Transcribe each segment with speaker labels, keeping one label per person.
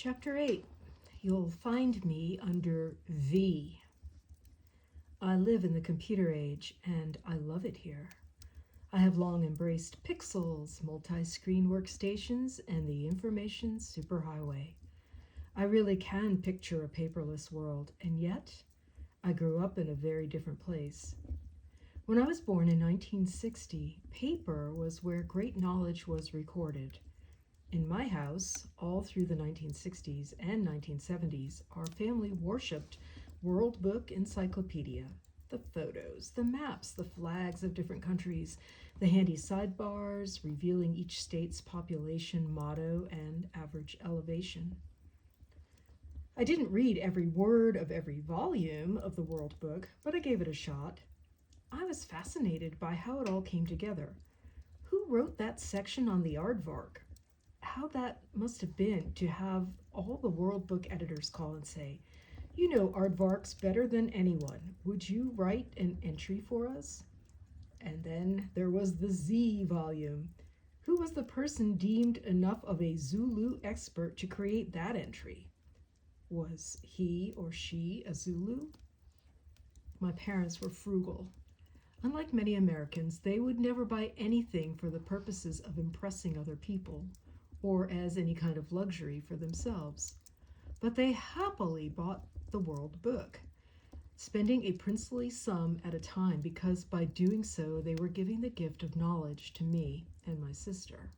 Speaker 1: Chapter 8. You'll find me under V. I live in the computer age, and I love it here. I have long embraced pixels, multi-screen workstations, and the information superhighway. I really can picture a paperless world, and yet I grew up in a very different place. When I was born in 1960, paper was where great knowledge was recorded. In my house, all through the 1960s and 1970s, our family worshipped World Book Encyclopedia. The photos, the maps, the flags of different countries, the handy sidebars revealing each state's population motto and average elevation. I didn't read every word of every volume of the World Book, but I gave it a shot. I was fascinated by how it all came together. Who wrote that section on the aardvark? How that must have been to have all the World Book editors call and say, "You know aardvarks better than anyone. Would you write an entry for us?" And then there was the Z volume. Who was the person deemed enough of a Zulu expert to create that entry? Was he or she a Zulu? My parents were frugal. Unlike many Americans, they would never buy anything for the purposes of impressing other people, or as any kind of luxury for themselves. But they happily bought the World Book, spending a princely sum at a time because by doing so they were giving the gift of knowledge to me and my sister.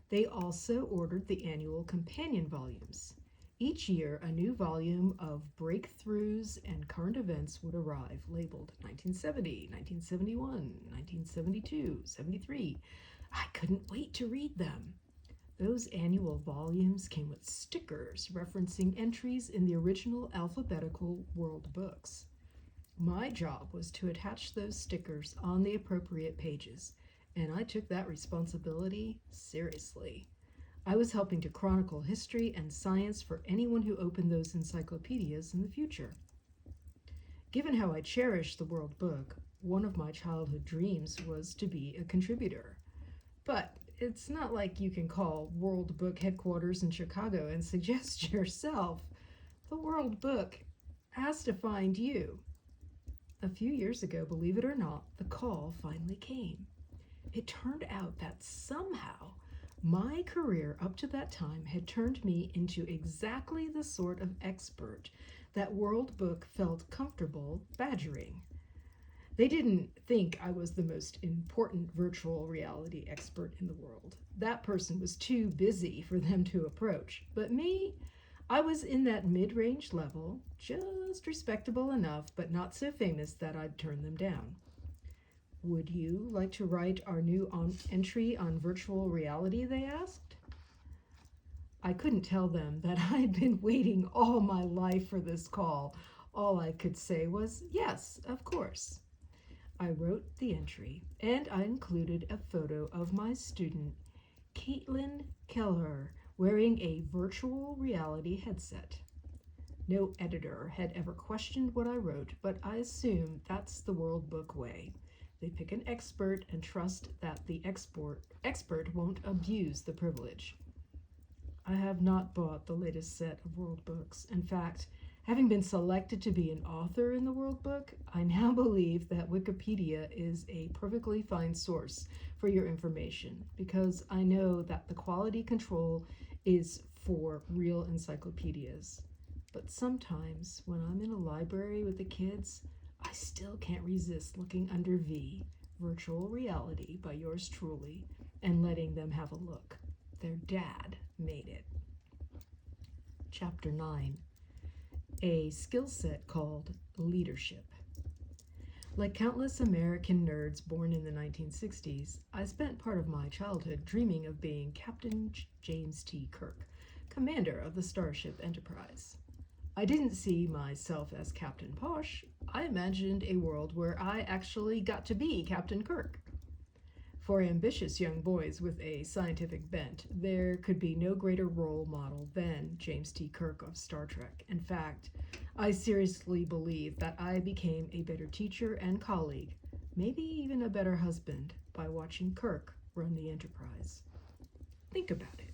Speaker 1: They also ordered the annual companion volumes. Each year, a new volume of breakthroughs and current events would arrive, labeled 1970, 1971, 1972, 73. I couldn't wait to read them. Those annual volumes came with stickers referencing entries in the original alphabetical World Books. My job was to attach those stickers on the appropriate pages, and I took that responsibility seriously. I was helping to chronicle history and science for anyone who opened those encyclopedias in the future. Given how I cherished the World Book, one of my childhood dreams was to be a contributor. But it's not like you can call World Book headquarters in Chicago and suggest yourself. The World Book has to find you. A few years ago, believe it or not, the call finally came. It turned out that somehow my career up to that time had turned me into exactly the sort of expert that World Book felt comfortable badgering. They didn't think I was the most important virtual reality expert in the world. That person was too busy for them to approach. But me, I was in that mid-range level, just respectable enough, but not so famous that I'd turn them down. "Would you like to write our new entry on virtual reality?" they asked. I couldn't tell them that I'd been waiting all my life for this call. All I could say was, "Yes, of course." I wrote the entry, and I included a photo of my student, Caitlin Keller, wearing a virtual reality headset. No editor had ever questioned what I wrote, but I assume that's the World Book way. They pick an expert and trust that the expert won't abuse the privilege. I have not bought the latest set of World Books. In fact, having been selected to be an author in the World Book, I now believe that Wikipedia is a perfectly fine source for your information because I know that the quality control is for real encyclopedias. But sometimes when I'm in a library with the kids, I still can't resist looking under V, Virtual Reality by yours truly, and letting them have a look. Their dad made it. Chapter 9. A skill set called leadership. Like countless American nerds born in the 1960s, I spent part of my childhood dreaming of being Captain James T. Kirk, commander of the Starship Enterprise. I didn't see myself as Captain Posh. I imagined a world where I actually got to be Captain Kirk. For ambitious young boys with a scientific bent, there could be no greater role model than James T. Kirk of Star Trek. In fact, I seriously believe that I became a better teacher and colleague, maybe even a better husband, by watching Kirk run the Enterprise. Think about it.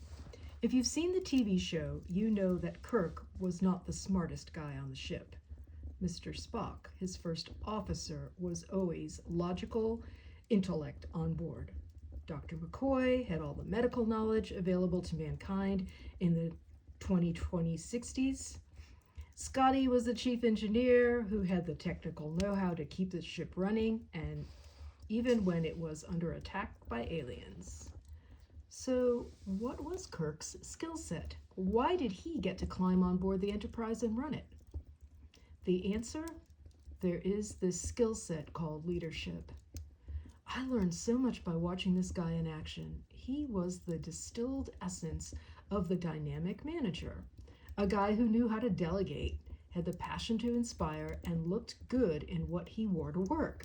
Speaker 1: If you've seen the TV show, you know that Kirk was not the smartest guy on the ship. Mr. Spock, his first officer, was always logical intellect on board. Dr. McCoy had all the medical knowledge available to mankind in the 2060s. Scotty was the chief engineer who had the technical know-how to keep the ship running, and even when it was under attack by aliens. So, what was Kirk's skill set? Why did he get to climb on board the Enterprise and run it? The answer? There is this skill set called leadership. I learned so much by watching this guy in action. He was the distilled essence of the dynamic manager. A guy who knew how to delegate, had the passion to inspire, and looked good in what he wore to work.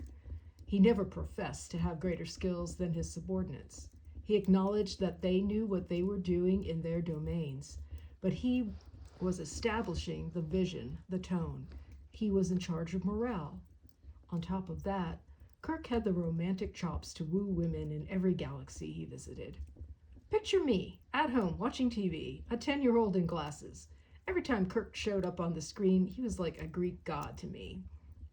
Speaker 1: He never professed to have greater skills than his subordinates. He acknowledged that they knew what they were doing in their domains, but he was establishing the vision, the tone. He was in charge of morale. On top of that, Kirk had the romantic chops to woo women in every galaxy he visited. Picture me, at home, watching TV, a 10-year-old in glasses. Every time Kirk showed up on the screen, he was like a Greek god to me.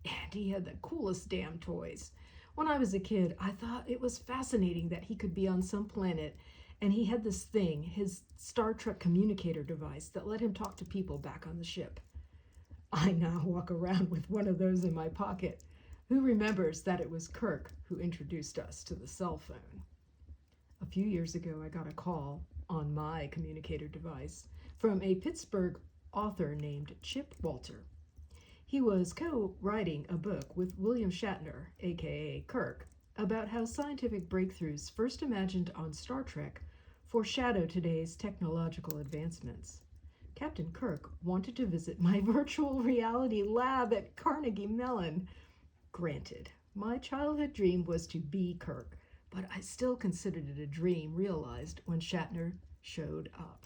Speaker 1: And he had the coolest damn toys. When I was a kid, I thought it was fascinating that he could be on some planet, and he had this thing, his Star Trek communicator device, that let him talk to people back on the ship. I now walk around with one of those in my pocket. Who remembers that it was Kirk who introduced us to the cell phone? A few years ago, I got a call on my communicator device from a Pittsburgh author named Chip Walter. He was co-writing a book with William Shatner, aka Kirk, about how scientific breakthroughs first imagined on Star Trek foreshadow today's technological advancements. Captain Kirk wanted to visit my virtual reality lab at Carnegie Mellon. Granted, my childhood dream was to be Kirk, but I still considered it a dream realized when Shatner showed up.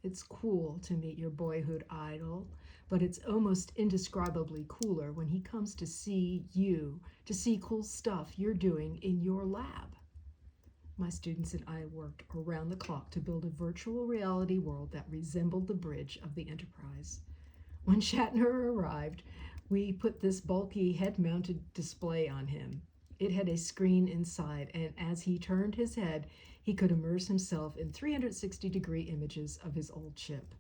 Speaker 1: It's cool to meet your boyhood idol, but it's almost indescribably cooler when he comes to see you, to see cool stuff you're doing in your lab. My students and I worked around the clock to build a virtual reality world that resembled the bridge of the Enterprise. When Shatner arrived, we put this bulky head-mounted display on him. It had a screen inside, and as he turned his head, he could immerse himself in 360-degree images of his old ship.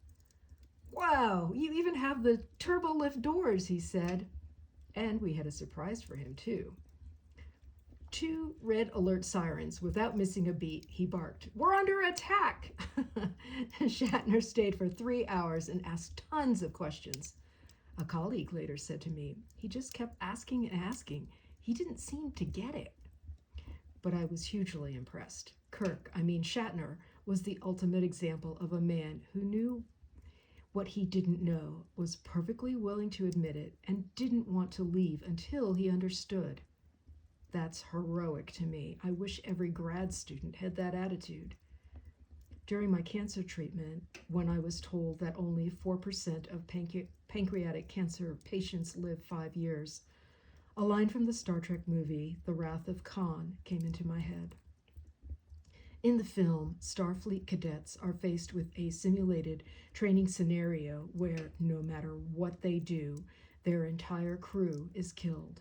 Speaker 1: "Wow, you even have the turbo-lift doors," he said. And we had a surprise for him, too. 2 red alert sirens. Without missing a beat, he barked, "We're under attack!" Shatner stayed for 3 hours and asked tons of questions. A colleague later said to me, he just kept asking and asking. He didn't seem to get it. But I was hugely impressed. Shatner, was the ultimate example of a man who knew what he didn't know, was perfectly willing to admit it, and didn't want to leave until he understood. That's heroic to me. I wish every grad student had that attitude. During my cancer treatment, when I was told that only 4% of pancreatic cancer patients live 5 years, a line from the Star Trek movie, The Wrath of Khan, came into my head. In the film, Starfleet cadets are faced with a simulated training scenario where, no matter what they do, their entire crew is killed.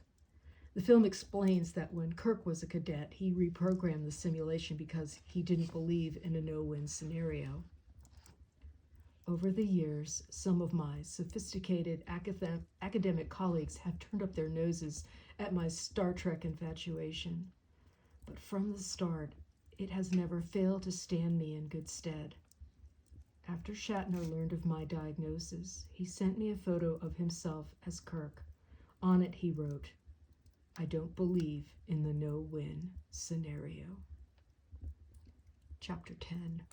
Speaker 1: The film explains that when Kirk was a cadet, he reprogrammed the simulation because he didn't believe in a no-win scenario. Over the years, some of my sophisticated academic colleagues have turned up their noses at my Star Trek infatuation. But from the start, it has never failed to stand me in good stead. After Shatner learned of my diagnosis, he sent me a photo of himself as Kirk. On it he wrote, "I don't believe in the no-win scenario." Chapter 10.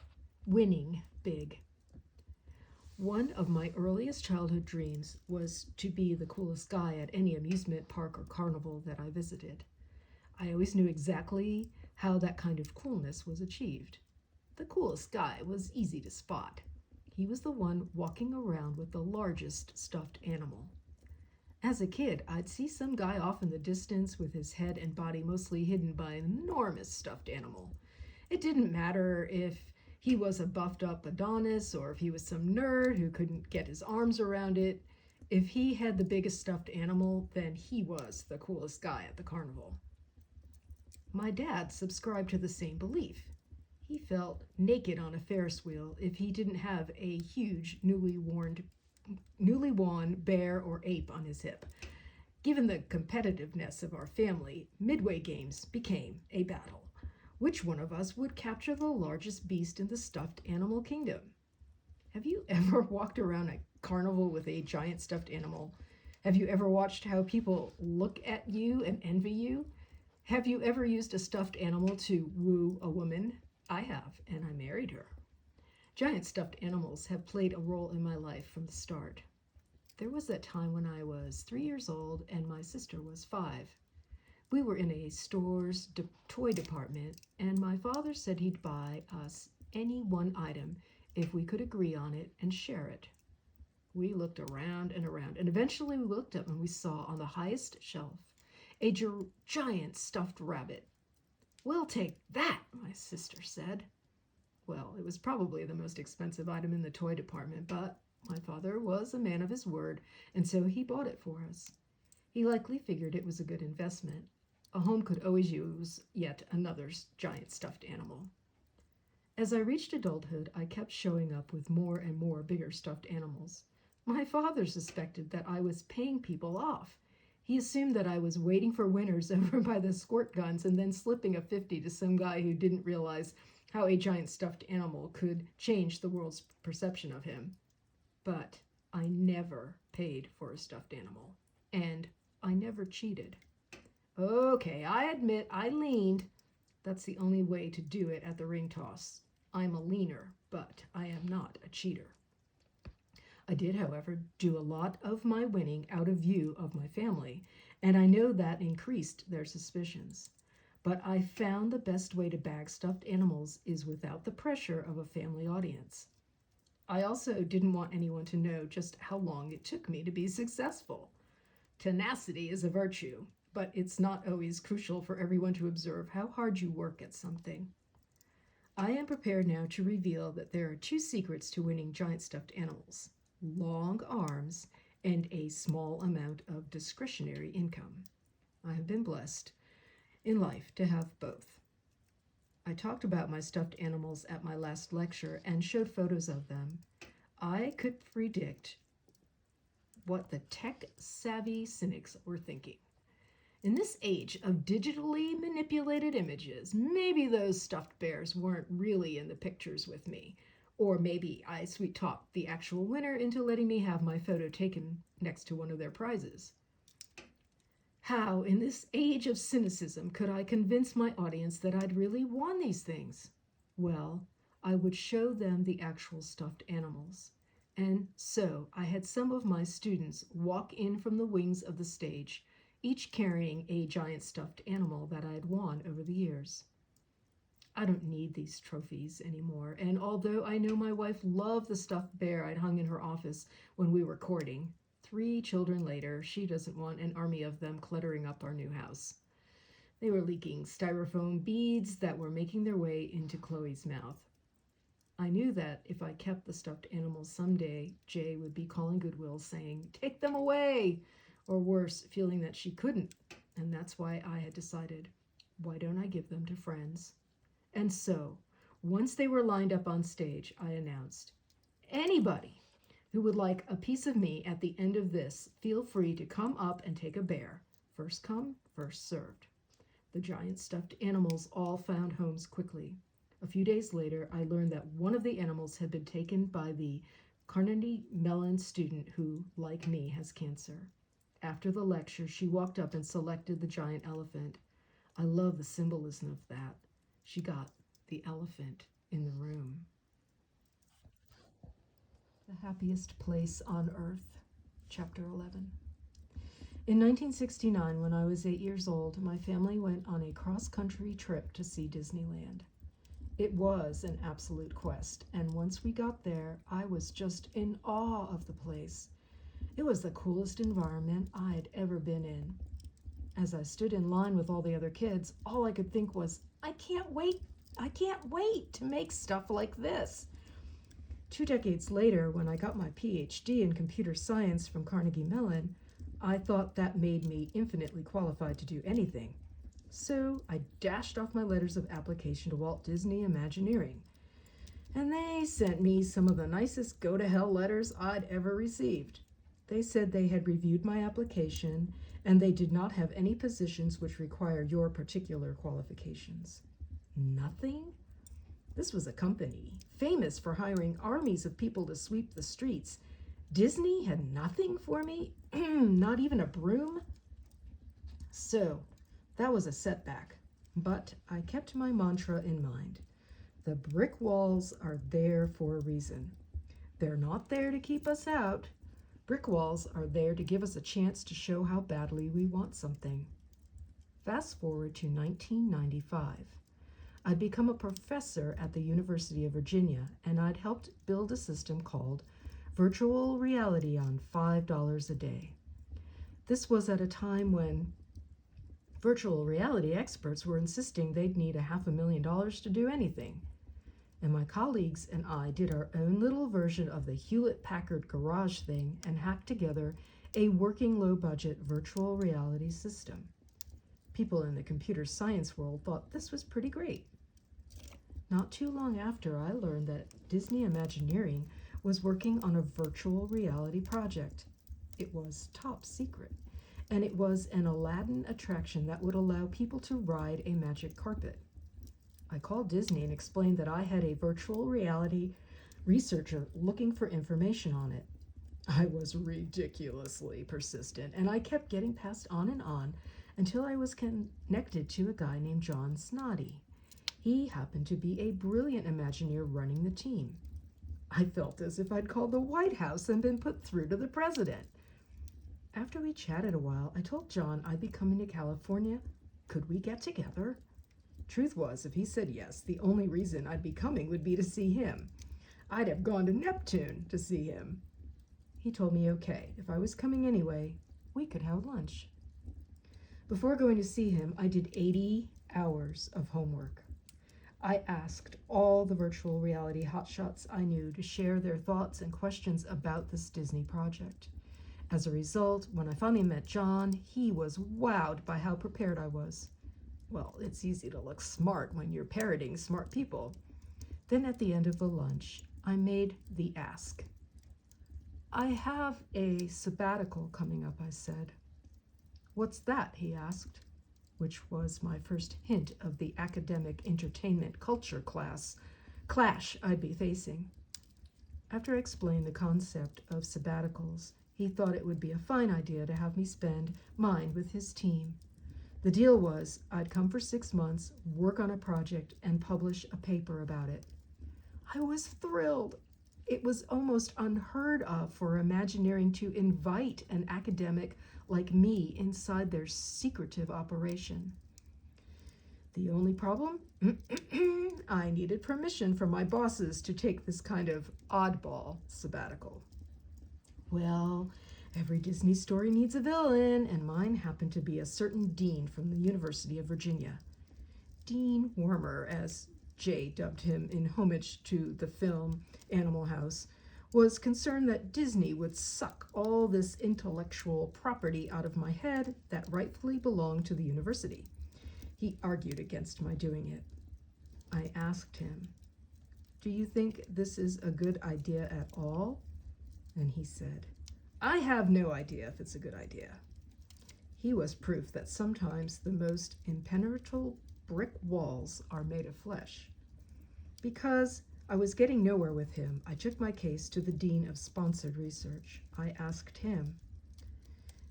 Speaker 1: Winning Big. One of my earliest childhood dreams was to be the coolest guy at any amusement park or carnival that I visited. I always knew exactly how that kind of coolness was achieved. The coolest guy was easy to spot. He was the one walking around with the largest stuffed animal. As a kid, I'd see some guy off in the distance with his head and body mostly hidden by an enormous stuffed animal. It didn't matter if he was a buffed up Adonis or if he was some nerd who couldn't get his arms around it. If he had the biggest stuffed animal, then he was the coolest guy at the carnival. My dad subscribed to the same belief. He felt naked on a Ferris wheel if he didn't have a huge, newly won bear or ape on his hip. Given the competitiveness of our family, Midway games became a battle. Which one of us would capture the largest beast in the stuffed animal kingdom? Have you ever walked around a carnival with a giant stuffed animal? Have you ever watched how people look at you and envy you? Have you ever used a stuffed animal to woo a woman? I have, and I married her. Giant stuffed animals have played a role in my life from the start. There was that time when I was 3 years old and my sister was 5. We were in a store's toy department, and my father said he'd buy us any one item if we could agree on it and share it. We looked around, and eventually we looked up and we saw on the highest shelf a giant stuffed rabbit. "We'll take that," my sister said. Well, it was probably the most expensive item in the toy department, but my father was a man of his word, and so he bought it for us. He likely figured it was a good investment. A home could always use yet another giant stuffed animal. As I reached adulthood, I kept showing up with more and more bigger stuffed animals. My father suspected that I was paying people off. He assumed that I was waiting for winners over by the squirt guns and then slipping a 50 to some guy who didn't realize how a giant stuffed animal could change the world's perception of him. But I never paid for a stuffed animal, and I never cheated. Okay, I admit I leaned. That's the only way to do it at the ring toss. I'm a leaner, but I am not a cheater. I did, however, do a lot of my winning out of view of my family, and I know that increased their suspicions. But I found the best way to bag stuffed animals is without the pressure of a family audience. I also didn't want anyone to know just how long it took me to be successful. Tenacity is a virtue, but it's not always crucial for everyone to observe how hard you work at something. I am prepared now to reveal that there are 2 secrets to winning giant stuffed animals: long arms and a small amount of discretionary income. I have been blessed in life to have both. I talked about my stuffed animals at my last lecture and showed photos of them. I could predict what the tech-savvy cynics were thinking. In this age of digitally manipulated images, maybe those stuffed bears weren't really in the pictures with me. Or maybe I sweet-talked the actual winner into letting me have my photo taken next to one of their prizes. How, in this age of cynicism, could I convince my audience that I'd really won these things? Well, I would show them the actual stuffed animals. And so I had some of my students walk in from the wings of the stage, each carrying a giant stuffed animal that I had won over the years. I don't need these trophies anymore, and although I know my wife loved the stuffed bear I'd hung in her office when we were courting, 3 children later, she doesn't want an army of them cluttering up our new house. They were leaking styrofoam beads that were making their way into Chloe's mouth. I knew that if I kept the stuffed animals someday, Jay would be calling Goodwill saying, "Take them away!" Or worse, feeling that she couldn't. And that's why I had decided, why don't I give them to friends? And so, once they were lined up on stage, I announced, "Anybody who would like a piece of me at the end of this, feel free to come up and take a bear. First come, first served." The giant stuffed animals all found homes quickly. A few days later, I learned that one of the animals had been taken by the Carnegie Mellon student who, like me, has cancer. After the lecture, she walked up and selected the giant elephant. I love the symbolism of that. She got the elephant in the room. The Happiest Place on Earth, Chapter 11. In 1969, when I was 8 years old, my family went on a cross-country trip to see Disneyland. It was an absolute quest, and once we got there, I was just in awe of the place. It was the coolest environment I'd ever been in. As I stood in line with all the other kids, all I could think was, I can't wait I can't wait to make stuff like this. 2 decades later, when I got my PhD in computer science from Carnegie Mellon, I thought that made me infinitely qualified to do anything. So I dashed off my letters of application to Walt Disney Imagineering, and they sent me some of the nicest go-to-hell letters I'd ever received. They said they had reviewed my application and they did not have any positions which require your particular qualifications. Nothing? This was a company famous for hiring armies of people to sweep the streets. Disney had nothing for me? Not even a broom? So, that was a setback, but I kept my mantra in mind. The brick walls are there for a reason. They're not there to keep us out. Brick walls are there to give us a chance to show how badly we want something. Fast forward to 1995. I'd become a professor at the University of Virginia, and I'd helped build a system called virtual reality on $5 a day. This was at a time when virtual reality experts were insisting they'd need $500,000 to do anything. And my colleagues and I did our own little version of the Hewlett-Packard garage thing and hacked together a working low-budget virtual reality system. People in the computer science world thought this was pretty great. Not too long after, I learned that Disney Imagineering was working on a virtual reality project. It was top secret, and it was an Aladdin attraction that would allow people to ride a magic carpet. I called Disney and explained that I had a virtual reality researcher looking for information on it. I was ridiculously persistent, and I kept getting passed on and on until I was connected to a guy named John Snoddy. He happened to be a brilliant Imagineer running the team. I felt as if I'd called the White House and been put through to the president. After we chatted a while, I told John I'd be coming to California. Could we get together? Truth was, if he said yes, the only reason I'd be coming would be to see him. I'd have gone to Neptune to see him. He told me okay, if I was coming anyway, we could have lunch. Before going to see him, I did 80 hours of homework. I asked all the virtual reality hotshots I knew to share their thoughts and questions about this Disney project. As a result, when I finally met John, he was wowed by how prepared I was. Well, it's easy to look smart when you're parroting smart people. Then at the end of the lunch, I made the ask. I have a sabbatical coming up, I said. What's that? He asked, which was my first hint of the academic entertainment culture clash I'd be facing. After I explained the concept of sabbaticals, he thought it would be a fine idea to have me spend mine with his team. The deal was I'd come for 6 months, work on a project, and publish a paper about it. I was thrilled. It was almost unheard of for Imagineering to invite an academic like me inside their secretive operation. The only problem? I needed permission from my bosses to take this kind of oddball sabbatical. Well, every Disney story needs a villain, and mine happened to be a certain dean from the University of Virginia. Dean Wormer, as Jay dubbed him in homage to the film Animal House, was concerned that Disney would suck all this intellectual property out of my head that rightfully belonged to the university. He argued against my doing it. I asked him, "Do you think this is a good idea at all?" And he said, "I have no idea if it's a good idea." He was proof that sometimes the most impenetrable brick walls are made of flesh. Because I was getting nowhere with him, I took my case to the Dean of Sponsored Research. I asked him,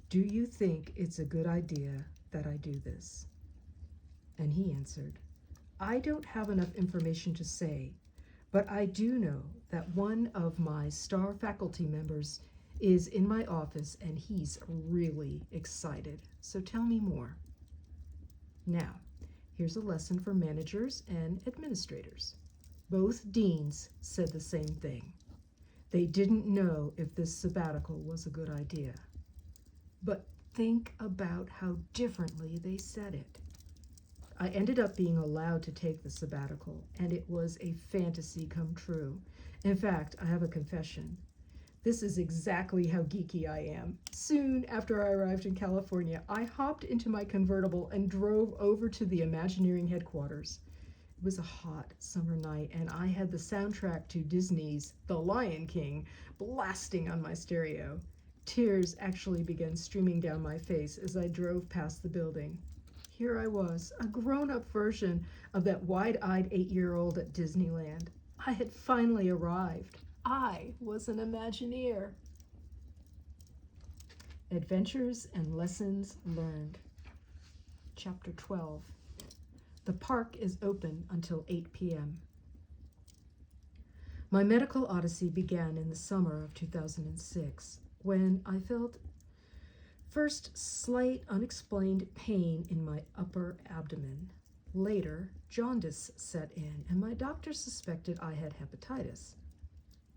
Speaker 1: "Do you think it's a good idea that I do this?" And he answered, "I don't have enough information to say, but I do know that one of my star faculty members is in my office and he's really excited. So tell me more." Now, here's a lesson for managers and administrators. Both deans said the same thing. They didn't know if this sabbatical was a good idea. But think about how differently they said it. I ended up being allowed to take the sabbatical, and it was a fantasy come true. In fact, I have a confession. This is exactly how geeky I am. Soon after I arrived in California, I hopped into my convertible and drove over to the Imagineering headquarters. It was a hot summer night, and I had the soundtrack to Disney's The Lion King blasting on my stereo. Tears actually began streaming down my face as I drove past the building. Here I was, a grown-up version of that wide-eyed 8-year-old at Disneyland. I had finally arrived. I was an Imagineer. Adventures and Lessons Learned. Chapter 12. The park is open until 8 p.m. My medical odyssey began in the summer of 2006, when I felt first slight unexplained pain in my upper abdomen. Later, jaundice set in, and my doctor suspected I had hepatitis.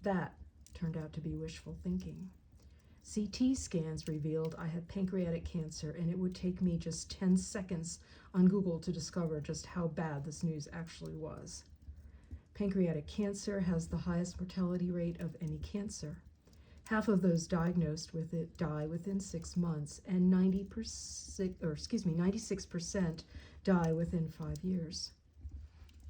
Speaker 1: That turned out to be wishful thinking. CT scans revealed I had pancreatic cancer, and it would take me just 10 seconds on Google to discover just how bad this news actually was. Pancreatic cancer has the highest mortality rate of any cancer. Half of those diagnosed with it die within 6 months, and 96% die within 5 years.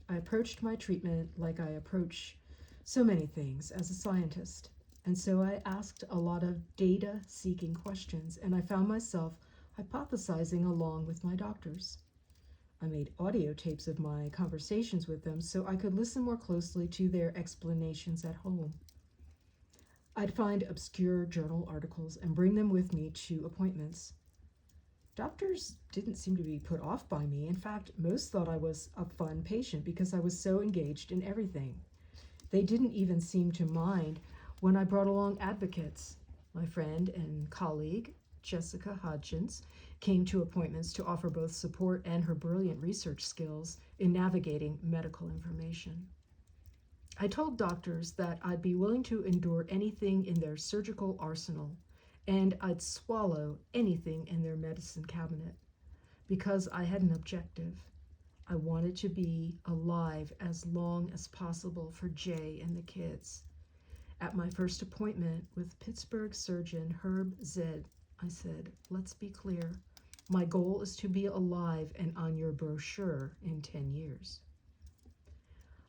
Speaker 1: I approached my treatment like I approach so many things as a scientist, and so I asked a lot of data-seeking questions, and I found myself hypothesizing along with my doctors. I made audio tapes of my conversations with them so I could listen more closely to their explanations at home. I'd find obscure journal articles and bring them with me to appointments. Doctors didn't seem to be put off by me. In fact, most thought I was a fun patient because I was so engaged in everything. They didn't even seem to mind when I brought along advocates. My friend and colleague, Jessica Hodgins, came to appointments to offer both support and her brilliant research skills in navigating medical information. I told doctors that I'd be willing to endure anything in their surgical arsenal, and I'd swallow anything in their medicine cabinet, because I had an objective. I wanted to be alive as long as possible for Jay and the kids. At my first appointment with Pittsburgh surgeon Herb Zed, I said, "Let's be clear. My goal is to be alive and on your brochure in 10 years.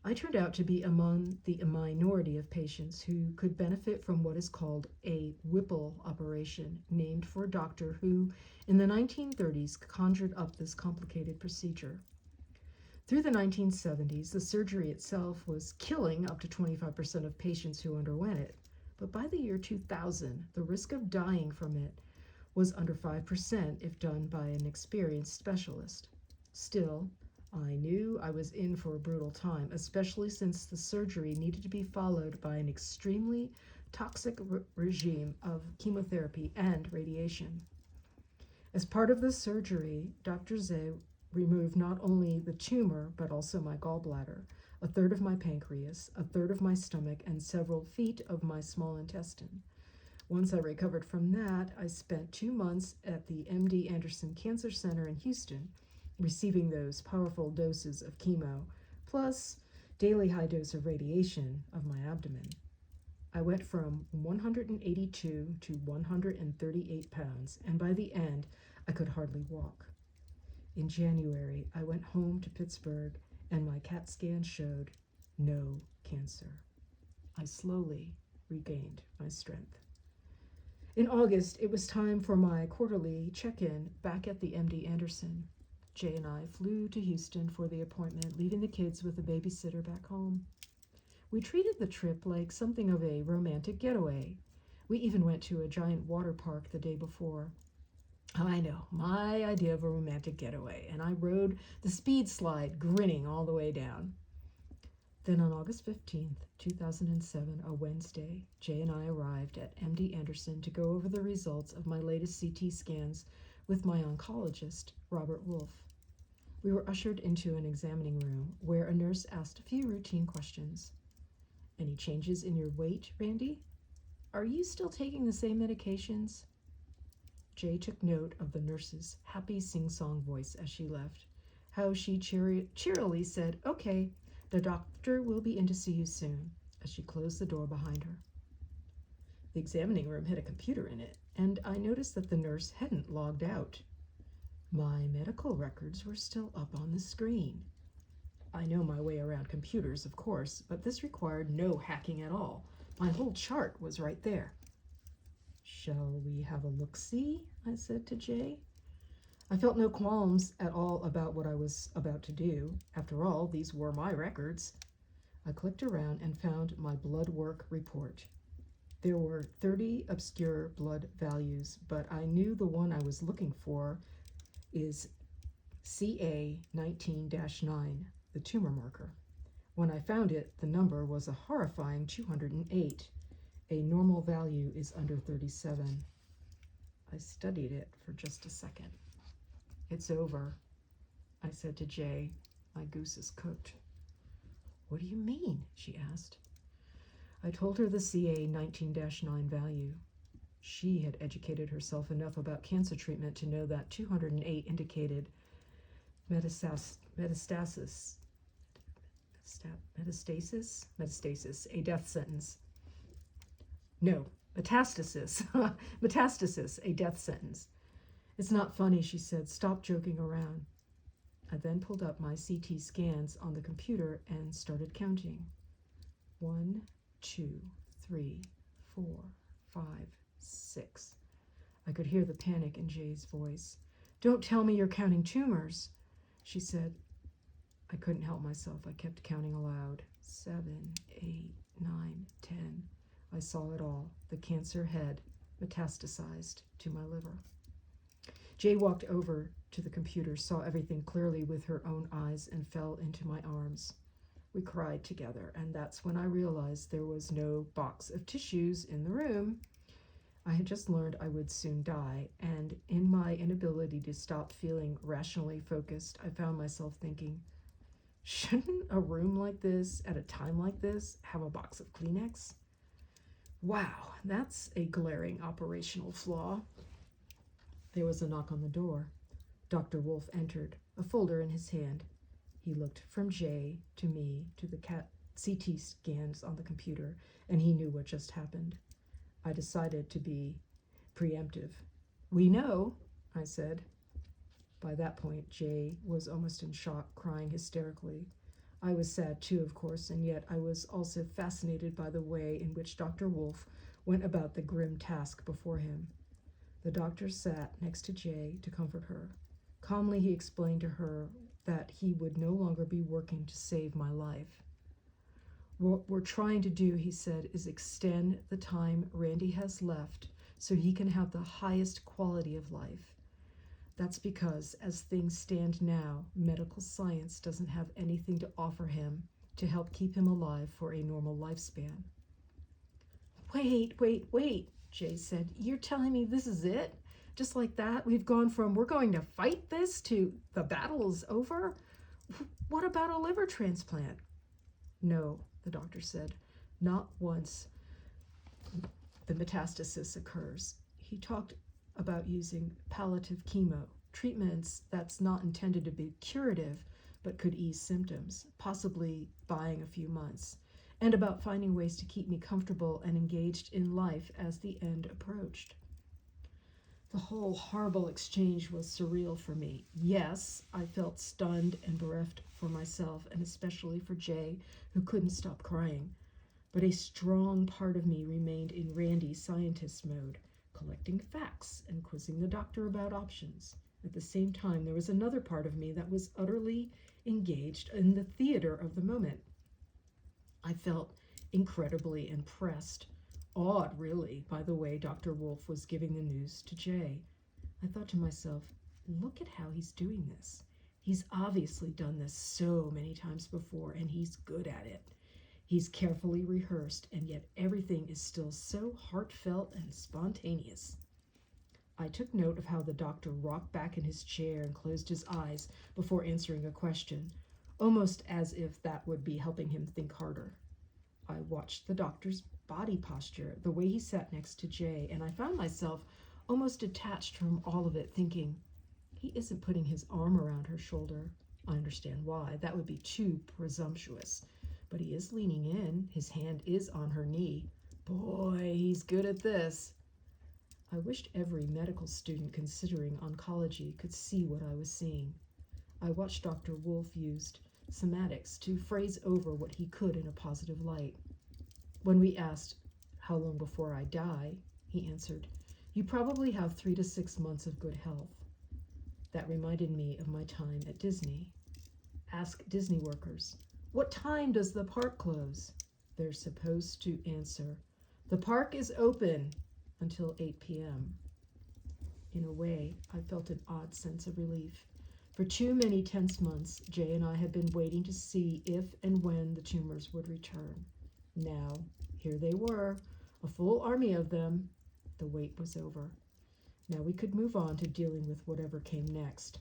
Speaker 1: I turned out to be among the minority of patients who could benefit from what is called a Whipple operation, named for a doctor who, in the 1930s, conjured up this complicated procedure. Through the 1970s, the surgery itself was killing up to 25% of patients who underwent it. But by the year 2000, the risk of dying from it was under 5% if done by an experienced specialist. Still, I knew I was in for a brutal time, especially since the surgery needed to be followed by an extremely toxic regime of chemotherapy and radiation. As part of the surgery, Dr. Zay removed not only the tumor, but also my gallbladder, a third of my pancreas, a third of my stomach, and several feet of my small intestine. Once I recovered from that, I spent 2 months at the MD Anderson Cancer Center in Houston, receiving those powerful doses of chemo, plus daily high dose of radiation of my abdomen. I went from 182 to 138 pounds, and by the end, I could hardly walk. In January, I went home to Pittsburgh, and my CAT scan showed no cancer. I slowly regained my strength. In August, it was time for my quarterly check-in back at the MD Anderson. Jay and I flew to Houston for the appointment, leaving the kids with a babysitter back home. We treated the trip like something of a romantic getaway. We even went to a giant water park the day before. I know, my idea of a romantic getaway, and I rode the speed slide, grinning all the way down. Then on August 15th, 2007, a Wednesday, Jay and I arrived at MD Anderson to go over the results of my latest CT scans with my oncologist, Robert Wolf. We were ushered into an examining room where a nurse asked a few routine questions. "Any changes in your weight, Randy? Are you still taking the same medications?" Jay took note of the nurse's happy sing-song voice as she left. how she cheerily said, "Okay, the doctor will be in to see you soon," as she closed the door behind her. The examining room had a computer in it, and I noticed that the nurse hadn't logged out. My medical records were still up on the screen. I know my way around computers, of course, but this required no hacking at all. My whole chart was right there. "Shall we have a look-see?" I said to Jay. I felt no qualms at all about what I was about to do. After all, these were my records. I clicked around and found my blood work report. There were 30 obscure blood values, but I knew the one I was looking for is CA19-9, the tumor marker. When I found it, the number was a horrifying 208. A normal value is under 37. I studied it for just a second. "It's over," I said to Jay. "My goose is cooked." "What do you mean?" she asked. I told her the CA19-9 value. She had educated herself enough about cancer treatment to know that 208 indicated metastasis, a death sentence. No, metastasis, metastasis, a death sentence. "It's not funny," she said. "Stop joking around." I then pulled up my CT scans on the computer and started counting. 1, 2, 3, 4, 5, 6. I could hear the panic in Jay's voice. "Don't tell me you're counting tumors," she said. I couldn't help myself. I kept counting aloud. 7, 8, 9, 10. I saw it all. The cancer had metastasized to my liver. Jay walked over to the computer, saw everything clearly with her own eyes, and fell into my arms. We cried together, and that's when I realized there was no box of tissues in the room. I had just learned I would soon die, and in my inability to stop feeling rationally focused, I found myself thinking, shouldn't a room like this, at a time like this, have a box of Kleenex? Wow, that's a glaring operational flaw. There was a knock on the door. Dr. Wolf entered, a folder in his hand. He looked from Jay to me to the CT scans on the computer, and he knew what just happened. I decided to be preemptive. "We know," I said. By that point, Jay was almost in shock, crying hysterically. I was sad too, of course, and yet I was also fascinated by the way in which Dr. Wolf went about the grim task before him. The doctor sat next to Jay to comfort her. Calmly, he explained to her that he would no longer be working to save my life. "What we're trying to do," he said, "is extend the time Randy has left so he can have the highest quality of life. That's because, as things stand now, medical science doesn't have anything to offer him to help keep him alive for a normal lifespan." Wait, Jay said. "You're telling me this is it? Just like that, we've gone from we're going to fight this to the battle is over? What about a liver transplant?" "No," the doctor said, "not once the metastasis occurs." He talked about using palliative chemo, treatments that's not intended to be curative but could ease symptoms, possibly buying a few months, and about finding ways to keep me comfortable and engaged in life as the end approached. The whole horrible exchange was surreal for me. Yes, I felt stunned and bereft for myself, and especially for Jay, who couldn't stop crying. But a strong part of me remained in Randy scientist mode, collecting facts and quizzing the doctor about options. At the same time, there was another part of me that was utterly engaged in the theater of the moment. I felt incredibly impressed, awed really, by the way Dr. Wolf was giving the news to Jay. I thought to myself, look at how he's doing this. He's obviously done this so many times before, and he's good at it. He's carefully rehearsed, and yet everything is still so heartfelt and spontaneous. I took note of how the doctor rocked back in his chair and closed his eyes before answering a question, almost as if that would be helping him think harder. I watched the doctor's body posture, the way he sat next to Jay, and I found myself almost detached from all of it, thinking, he isn't putting his arm around her shoulder. I understand why. That would be too presumptuous. But he is leaning in. His hand is on her knee. Boy, he's good at this. I wished every medical student considering oncology could see what I was seeing. I watched Dr. Wolf used somatics to phrase over what he could in a positive light. When we asked, "How long before I die?" he answered, "You probably have 3 to 6 months of good health." That reminded me of my time at Disney. Ask Disney workers, "What time does the park close?" They're supposed to answer, "The park is open until 8 p.m. In a way, I felt an odd sense of relief. For too many tense months, Jay and I had been waiting to see if and when the tumors would return. Now, here they were, a full army of them. The wait was over. Now we could move on to dealing with whatever came next.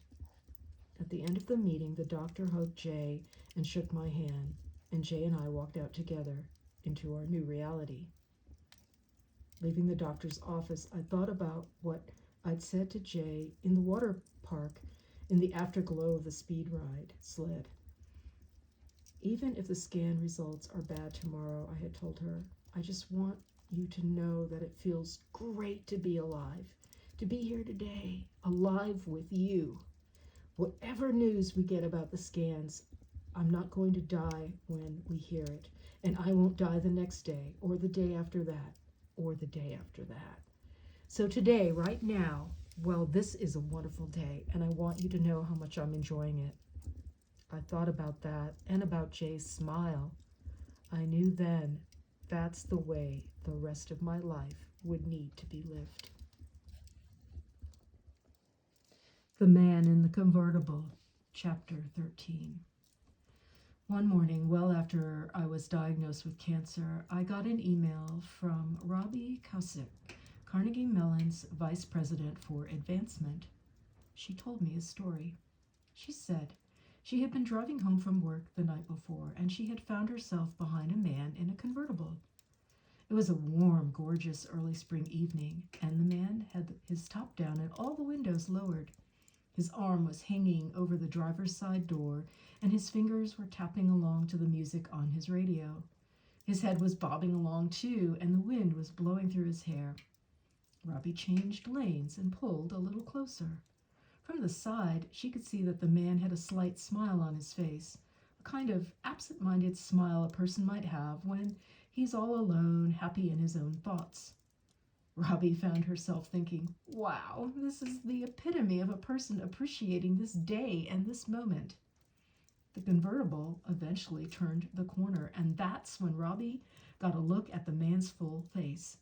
Speaker 1: At the end of the meeting, the doctor hugged Jay and shook my hand, and Jay and I walked out together into our new reality. Leaving the doctor's office, I thought about what I'd said to Jay in the water park in the afterglow of the speed ride sled. Even if the scan results are bad tomorrow, I had told her, I just want you to know that it feels great to be alive, to be here today, alive with you. Whatever news we get about the scans, I'm not going to die when we hear it, and I won't die the next day, or the day after that, or the day after that. So today, right now, well, this is a wonderful day, and I want you to know how much I'm enjoying it. I thought about that and about Jay's smile. I knew then that's the way the rest of my life would need to be lived. The Man in the Convertible, Chapter 13. One morning, well after I was diagnosed with cancer, I got an email from Robbie Kausik, Carnegie Mellon's Vice President for Advancement. She told me a story. She said she had been driving home from work the night before, and she had found herself behind a man in a convertible. It was a warm, gorgeous early spring evening, and the man had his top down and all the windows lowered. His arm was hanging over the driver's side door, and his fingers were tapping along to the music on his radio. His head was bobbing along too, and the wind was blowing through his hair. Robbie changed lanes and pulled a little closer. From the side, she could see that the man had a slight smile on his face, a kind of absent-minded smile a person might have when he's all alone, happy in his own thoughts. Robbie found herself thinking, wow, this is the epitome of a person appreciating this day and this moment. The convertible eventually turned the corner, and that's when Robbie got a look at the man's full face.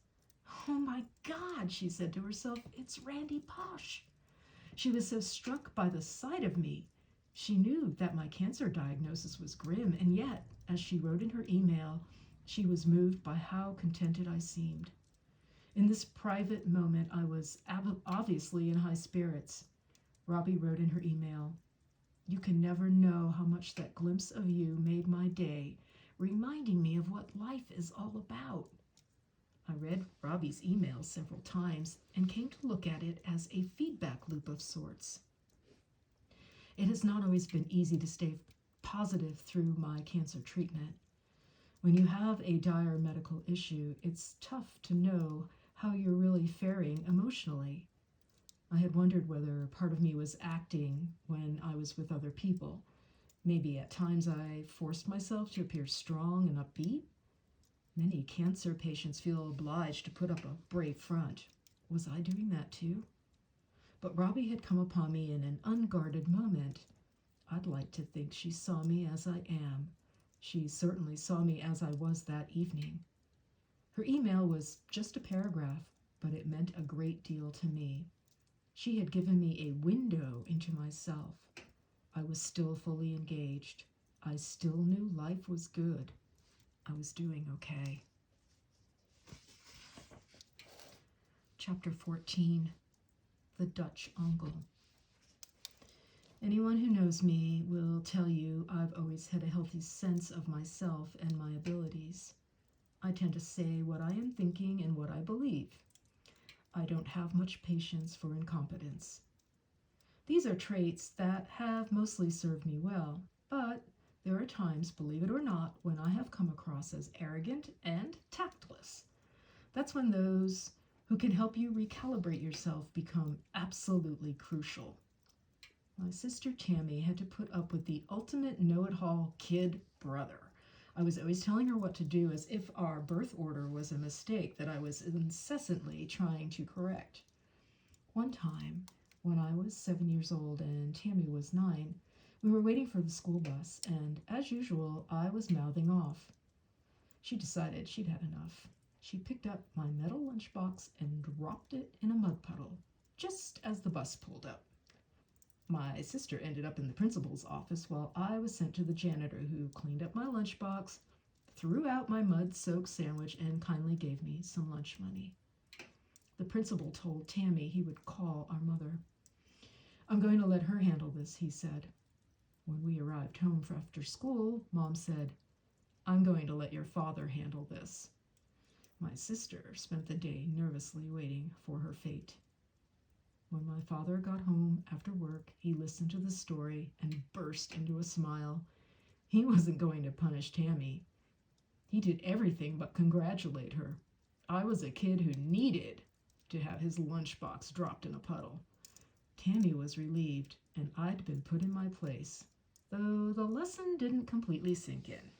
Speaker 1: Oh my God, she said to herself, it's Randy Posh. She was so struck by the sight of me. She knew that my cancer diagnosis was grim, and yet, as she wrote in her email, she was moved by how contented I seemed. In this private moment, I was obviously in high spirits. Robbie wrote in her email, you can never know how much that glimpse of you made my day, reminding me of what life is all about. I read Robbie's email several times and came to look at it as a feedback loop of sorts. It has not always been easy to stay positive through my cancer treatment. When you have a dire medical issue, it's tough to know how you're really faring emotionally. I had wondered whether part of me was acting when I was with other people. Maybe at times I forced myself to appear strong and upbeat. Many cancer patients feel obliged to put up a brave front. Was I doing that too? But Robbie had come upon me in an unguarded moment. I'd like to think she saw me as I am. She certainly saw me as I was that evening. Her email was just a paragraph, but it meant a great deal to me. She had given me a window into myself. I was still fully engaged. I still knew life was good. I was doing okay. Chapter 14, The Dutch Uncle. Anyone who knows me will tell you I've always had a healthy sense of myself and my abilities. I tend to say what I am thinking and what I believe. I don't have much patience for incompetence. These are traits that have mostly served me well, but there are times, believe it or not, when I have come across as arrogant and tactless. That's when those who can help you recalibrate yourself become absolutely crucial. My sister Tammy had to put up with the ultimate know-it-all kid brother. I was always telling her what to do as if our birth order was a mistake that I was incessantly trying to correct. One time, when I was 7 years old and Tammy was 9, we were waiting for the school bus, and as usual, I was mouthing off. She decided she'd had enough. She picked up my metal lunchbox and dropped it in a mud puddle, just as the bus pulled up. My sister ended up in the principal's office while I was sent to the janitor, who cleaned up my lunchbox, threw out my mud-soaked sandwich, and kindly gave me some lunch money. The principal told Tammy he would call our mother. "I'm going to let her handle this," he said. When we arrived home after school, Mom said, "I'm going to let your father handle this." My sister spent the day nervously waiting for her fate. When my father got home after work, he listened to the story and burst into a smile. He wasn't going to punish Tammy. He did everything but congratulate her. I was a kid who needed to have his lunchbox dropped in a puddle. Tammy was relieved, and I'd been put in my place, though the lesson didn't completely sink in.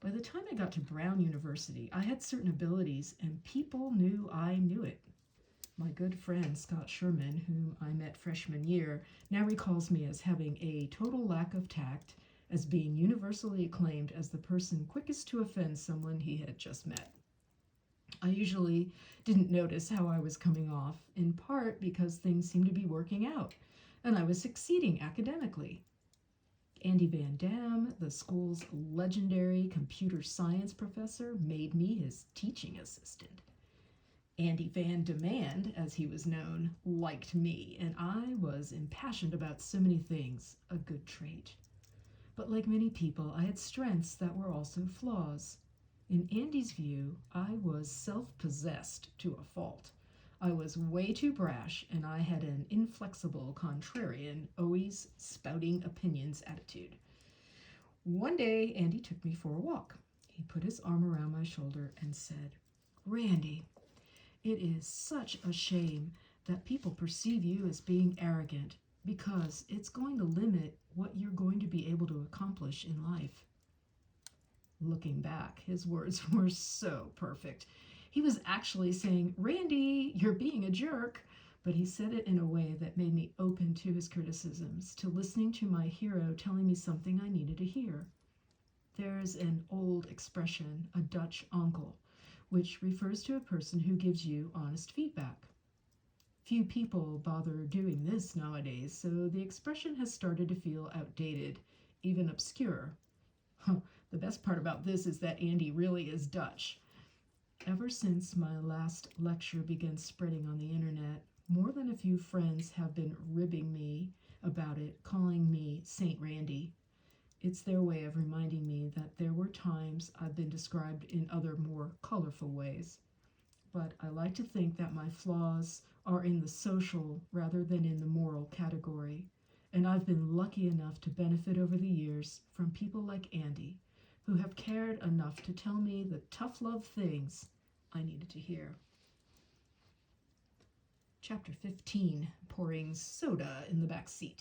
Speaker 1: By the time I got to Brown University, I had certain abilities, and people knew I knew it. My good friend Scott Sherman, whom I met freshman year, now recalls me as having a total lack of tact, as being universally acclaimed as the person quickest to offend someone he had just met. I usually didn't notice how I was coming off, in part because things seemed to be working out, and I was succeeding academically. Andy Van Dam, the school's legendary computer science professor, made me his teaching assistant. Andy Van Demand, as he was known, liked me, and I was impassioned about so many things, a good trait. But like many people, I had strengths that were also flaws. In Andy's view, I was self-possessed to a fault. I was way too brash, and I had an inflexible, contrarian, always spouting opinions attitude. One day, Andy took me for a walk. He put his arm around my shoulder and said, "Randy, it is such a shame that people perceive you as being arrogant, because it's going to limit what you're going to be able to accomplish in life." Looking back, his words were so perfect. He was actually saying, "Randy, you're being a jerk," but he said it in a way that made me open to his criticisms, to listening to my hero telling me something I needed to hear. There's an old expression, a Dutch onkel, which refers to a person who gives you honest feedback. Few people bother doing this nowadays, so the expression has started to feel outdated, even obscure. The best part about this is that Andy really is Dutch. Ever since my last lecture began spreading on the internet, more than a few friends have been ribbing me about it, calling me Saint Randy. It's their way of reminding me that there were times I've been described in other more colorful ways. But I like to think that my flaws are in the social rather than in the moral category, and I've been lucky enough to benefit over the years from people like Andy, who have cared enough to tell me the tough love things I needed to hear. Chapter 15, Pouring Soda in the Back Seat.